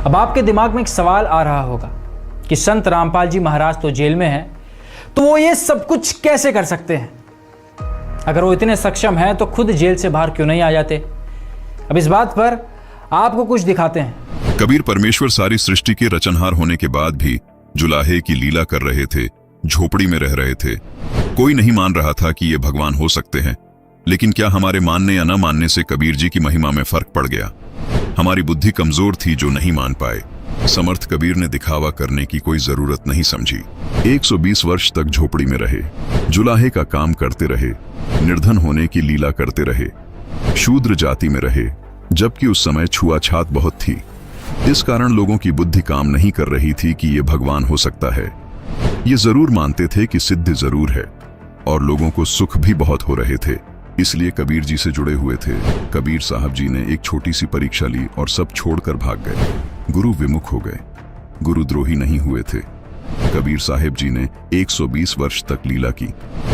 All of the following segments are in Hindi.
अब आपके दिमाग में एक सवाल आ रहा होगा कि संत रामपाल जी महाराज तो जेल में हैं, तो वो ये सब कुछ कैसे कर सकते हैं? अगर वो इतने सक्षम हैं तो खुद जेल से बाहर क्यों नहीं आ जाते? अब इस बात पर आपको कुछ दिखाते हैं। कबीर परमेश्वर सारी सृष्टि के रचनहार होने के बाद भी जुलाहे की लीला कर रहे थे, झोपड़ी में रह रहे थे। कोई नहीं मान रहा था कि ये भगवान हो सकते हैं, लेकिन क्या हमारे मानने या न मानने से कबीर जी की महिमा में फर्क पड़ गया? हमारी बुद्धि कमजोर थी जो नहीं मान पाए। समर्थ कबीर ने दिखावा करने की कोई जरूरत नहीं समझी। 120 वर्ष तक झोपड़ी में रहे, जुलाहे का काम करते रहे, निर्धन होने की लीला करते रहे, शूद्र जाति में रहे, जबकि उस समय छुआछात बहुत थी। इस कारण लोगों की बुद्धि काम नहीं कर रही थी कि ये भगवान हो सकता है। ये जरूर मानते थे कि सिद्ध जरूर है, और लोगों को सुख भी बहुत हो रहे थे, इसलिए कबीर जी से जुड़े हुए थे। कबीर साहब जी ने एक छोटी सी परीक्षा ली और सब छोड़कर भाग गए। गुरु विमुख हो गए, गुरुद्रोही नहीं हुए थे। कबीर साहिब जी ने 120 वर्ष तक लीला की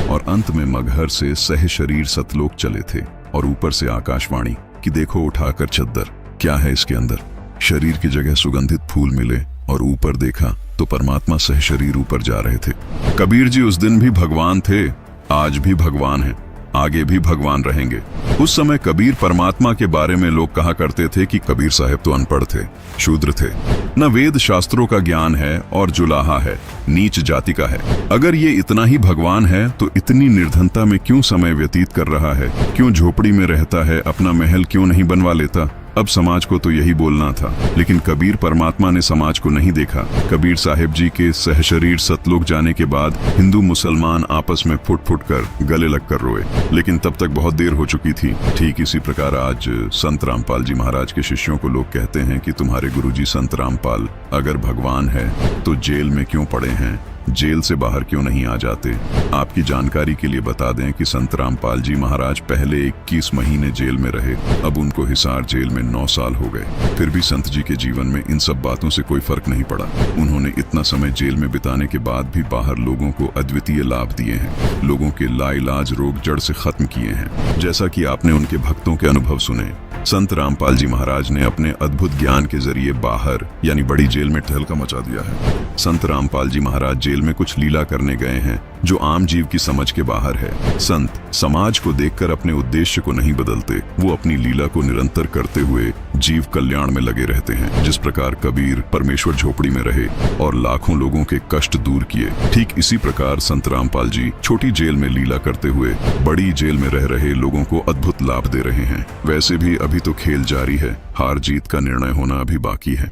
और अंत में मगहर से सह शरीर सतलोक चले थे, और ऊपर से आकाशवाणी कि देखो उठाकर चद्दर, क्या है इसके अंदर? शरीर की जगह सुगंधित फूल मिले, और ऊपर देखा तो परमात्मा सह शरीर ऊपर जा रहे थे। कबीर जी उस दिन भी भगवान थे, आज भी भगवान हैं, आगे भी भगवान रहेंगे। उस समय कबीर परमात्मा के बारे में लोग कहा करते थे कि कबीर साहब तो अनपढ़ थे, शूद्र थे, न वेद शास्त्रों का ज्ञान है और जुलाहा है, नीच जाति का है। अगर ये इतना ही भगवान है तो इतनी निर्धनता में क्यों समय व्यतीत कर रहा है? क्यों झोपड़ी में रहता है? अपना महल क्यों नहीं बनवा लेता? अब समाज को तो यही बोलना था, लेकिन कबीर परमात्मा ने समाज को नहीं देखा। कबीर साहिब जी के सहशरीर सतलोक जाने के बाद हिंदू मुसलमान आपस में फुट फुट कर गले लगकर रोए, लेकिन तब तक बहुत देर हो चुकी थी। ठीक इसी प्रकार आज संत रामपाल जी महाराज के शिष्यों को लोग कहते हैं कि तुम्हारे गुरुजी संत रामपाल अगर भगवान है तो जेल में क्यों पड़े हैं, जेल से बाहर क्यों नहीं आ जाते? आपकी जानकारी के लिए बता दें कि संत रामपाल जी महाराज पहले 21 महीने जेल में रहे, अब उनको हिसार जेल में 9 साल हो गए। फिर भी संत जी के जीवन में इन सब बातों से कोई फर्क नहीं पड़ा। उन्होंने इतना समय जेल में बिताने के बाद भी बाहर लोगों को अद्वितीय लाभ दिए हैं, लोगों के लाइलाज रोग जड़ से खत्म किए हैं। जैसा कि आपने उनके भक्तों के अनुभव सुने, संत रामपाल जी महाराज ने अपने अद्भुत ज्ञान के जरिए बाहर यानी बड़ी जेल में तहलका मचा दिया है। संत रामपाल जी महाराज जेल में कुछ लीला करने गए हैं जो आम जीव की समझ के बाहर है। संत समाज को देखकर अपने उद्देश्य को नहीं बदलते, वो अपनी लीला को निरंतर करते हुए जीव कल्याण में लगे रहते हैं। जिस प्रकार कबीर परमेश्वर झोपड़ी में रहे और लाखों लोगों के कष्ट दूर किए, ठीक इसी प्रकार संत रामपाल जी छोटी जेल में लीला करते हुए बड़ी जेल में रह रहे लोगों को अद्भुत लाभ दे रहे हैं। वैसे भी अभी तो खेल जारी है, हार जीत का निर्णय होना अभी बाकी है।